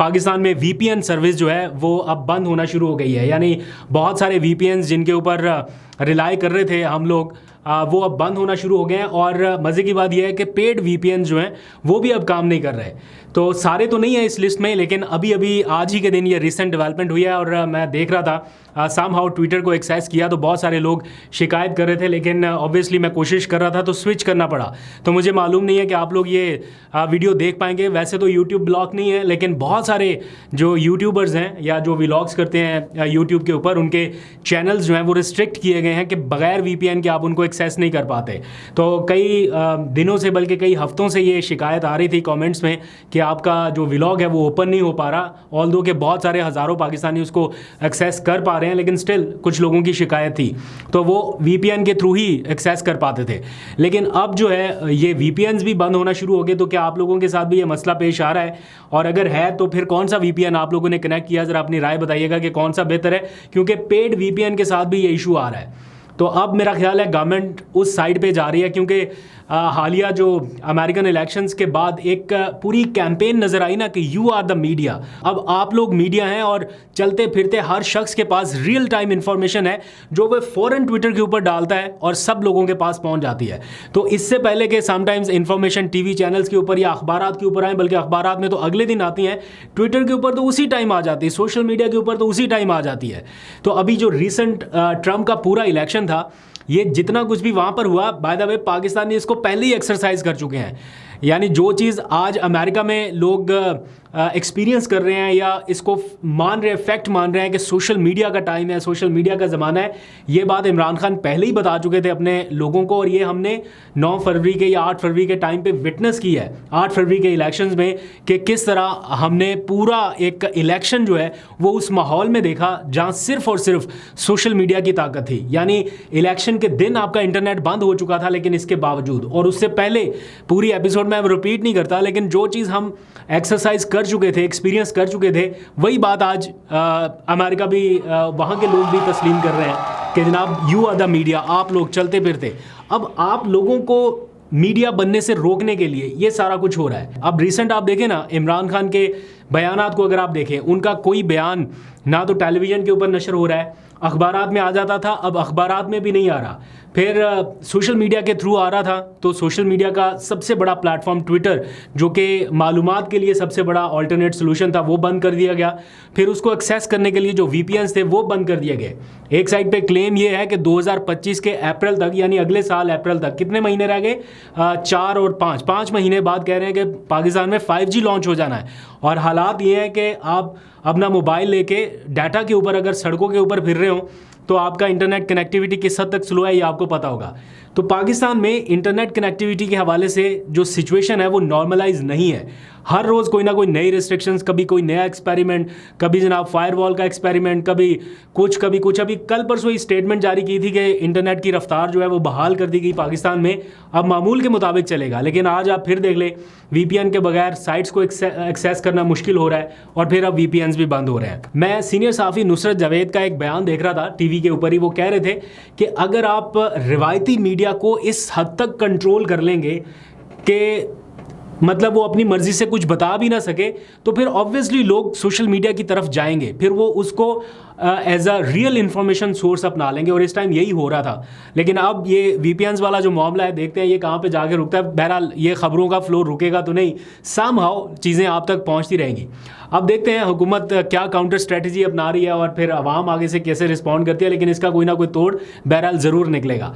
पाकिस्तान में VPN service जो है वो अब बंद होना शुरू हो गई है। यानी बहुत सारे वीपीएन जिनके ऊपर रिलाई कर रहे थे हम लोग, वो अब बंद होना शुरू हो गए हैं। और मज़े की बात यह है कि पेड वीपीएन जो हैं वो भी अब काम नहीं कर रहे। तो सारे तो नहीं है इस लिस्ट में, लेकिन अभी अभी आज ही के दिन ये रिसेंट डेवलपमेंट हुई है। और मैं देख रहा था सम हाउ ट्विटर को एक्सेस किया तो बहुत सारे लोग शिकायत कर रहे थे, लेकिन ऑब्वियसली मैं कोशिश कर रहा था तो स्विच करना पड़ा। तो मुझे मालूम नहीं है कि आप लोग ये वीडियो देख पाएंगे। वैसे तो यूट्यूब ब्लॉक नहीं है, लेकिन बहुत सारे जो यूट्यूबर्स हैं या जो व्लॉग्स करते हैं यूट्यूब के ऊपर, उनके चैनल्स जो हैं वो रिस्ट्रिक्ट किए गए हैं कि बगैर वीपीएन के आप उनको एक्सेस नहीं कर पाते। तो कई दिनों से, बल्कि कई हफ्तों से ये शिकायत आ रही थी कमेंट्स में कि आपका जो व्लॉग है वो ओपन नहीं हो पा रहा। ऑल्दो के बहुत सारे हज़ारों पाकिस्तानी उसको एक्सेस कर पा रहे हैं, लेकिन स्टिल कुछ लोगों की शिकायत थी तो वो वीपीएन के थ्रू ही एक्सेस कर पाते थे। लेकिन अब जो है ये वीपीएन्स भी बंद होना शुरू हो गए। तो क्या आप लोगों के साथ भी ये मसला पेश आ रहा है? और अगर है तो फिर कौन सा वीपीएन आप लोगों ने कनेक्ट किया? ज़रा अपनी राय बताइएगा कि कौन सा बेहतर है, क्योंकि पेड वीपीएन के साथ भी ये इशू आ रहा है। तो अब मेरा ख्याल है गवर्नमेंट उस साइड पे जा रही है, क्योंकि हालिया जो अमेरिकन इलेक्शंस के बाद एक पूरी कैंपेन नज़र आई ना कि यू आर द मीडिया। अब आप लोग मीडिया हैं और चलते फिरते हर शख्स के पास रियल टाइम इंफॉर्मेशन है जो वह फ़ौरन ट्विटर के ऊपर डालता है और सब लोगों के पास पहुंच जाती है। तो इससे पहले कि समटाइम्स इंफॉर्मेशन टीवी चैनल्स के ऊपर या अखबारात के ऊपर आए, बल्कि अखबारात में तो अगले दिन आती हैं, ट्विटर के ऊपर तो उसी टाइम आ जाती है, सोशल मीडिया के ऊपर तो उसी टाइम आ जाती है। तो अभी जो रिसेंट ट्रम्प का पूरा इलेक्शन था, ये जितना कुछ भी वहाँ पर हुआ, बाय द वे पाकिस्तान ने इसको पहले ही एक्सरसाइज कर चुके हैं। यानी जो चीज़ आज अमेरिका में लोग एक्सपीरियंस कर रहे हैं या इसको मान रहे हैं, फैक्ट मान रहे हैं कि सोशल मीडिया का टाइम है, सोशल मीडिया का ज़माना है, ये बात इमरान खान पहले ही बता चुके थे अपने लोगों को। और ये हमने 9 फरवरी के या 8 फरवरी के टाइम पे विटनेस की है, 8 फरवरी के इलेक्शंस में, कि किस तरह हमने पूरा एक इलेक्शन जो है वो उस माहौल में देखा जहाँ सिर्फ और सिर्फ सोशल मीडिया की ताकत थी। यानी इलेक्शन के दिन आपका इंटरनेट बंद हो चुका था, लेकिन इसके बावजूद, और उससे पहले पूरी एपिसोड में रिपीट नहीं करता, लेकिन जो चीज़ हम एक्सरसाइज कर चुके थे, एक्सपीरियंस कर चुके थे, वही बात आज अमेरिका भी, वहाँ के लोग भी तस्लीम कर रहे हैं कि जनाब यू आर द मीडिया, आप लोग चलते फिरते। अब आप लोगों को मीडिया बनने से रोकने के लिए ये सारा कुछ हो रहा है। अब रिसेंट आप देखें ना, इमरान खान के बयानात को अगर आप देखें, उनका कोई बयान ना तो टेलीविज़न के ऊपर नशर हो रहा है, अखबारात में आ जाता था, अब अखबारात में भी नहीं आ रहा। फिर सोशल मीडिया के थ्रू आ रहा था, तो सोशल मीडिया का सबसे बड़ा प्लेटफॉर्म ट्विटर, जो कि मालूमात के लिए सबसे बड़ा अल्टरनेट सोल्यूशन था, वो बंद कर दिया गया। फिर उसको एक्सेस करने के लिए जो वीपीएन्स थे वो बंद कर दिए गए। एक साइड पे क्लेम ये है कि 2025 के अप्रैल तक, यानी अगले साल अप्रैल तक, कितने महीने रह गए? 4 और 5 महीने बाद कह रहे हैं कि पाकिस्तान में 5G लॉन्च हो जाना है। और हालात ये हैं कि आप अपना मोबाइल लेके डाटा के ऊपर अगर सड़कों के ऊपर फिर रहे हो तो आपका इंटरनेट कनेक्टिविटी किस हद तक स्लो है ये आपको पता होगा। तो पाकिस्तान में इंटरनेट कनेक्टिविटी के हवाले से जो सिचुएशन है वो नॉर्मलाइज नहीं है। हर रोज़ कोई ना कोई नई रिस्ट्रिक्शंस, कभी कोई नया एक्सपेरिमेंट, कभी जनाब फायरवॉल का एक्सपेरिमेंट, कभी कुछ। अभी कल परसों ही स्टेटमेंट जारी की थी कि इंटरनेट की रफ्तार जो है वो बहाल कर दी गई पाकिस्तान में, अब मामूल के मुताबिक चलेगा। लेकिन आज आप फिर देख लें, वीपीएन के बगैर साइट्स को एक्सेस करना मुश्किल हो रहा है, और फिर अब वीपीएन्स भी बंद हो रहे हैं। मैं सीनियर सहाफ़ी नुसरत जावेद का एक बयान देख रहा था टीवी के ऊपर ही, वो कह रहे थे कि अगर आप रिवायती मीडिया को इस हद तक कंट्रोल कर लेंगे कि मतलब वो अपनी मर्जी से कुछ बता भी ना सके, तो फिर ऑब्वियसली लोग सोशल मीडिया की तरफ जाएंगे, फिर वो उसको as a real information source अपना लेंगे। और इस टाइम यही हो रहा था। लेकिन अब ये वीपीएन्स वाला जो मामला है, देखते हैं ये कहाँ पे जाके रुकता है। बहरहाल ये खबरों का फ्लो रुकेगा तो नहीं, समहाउ चीज़ें आप तक पहुँचती रहेंगी। अब देखते हैं हुकूमत क्या काउंटर स्ट्रेटजी अपना रही है और फिर आवाम आगे से कैसे रिस्पॉन्ड करती है, लेकिन इसका कोई ना कोई तोड़ बहरहाल ज़रूर निकलेगा।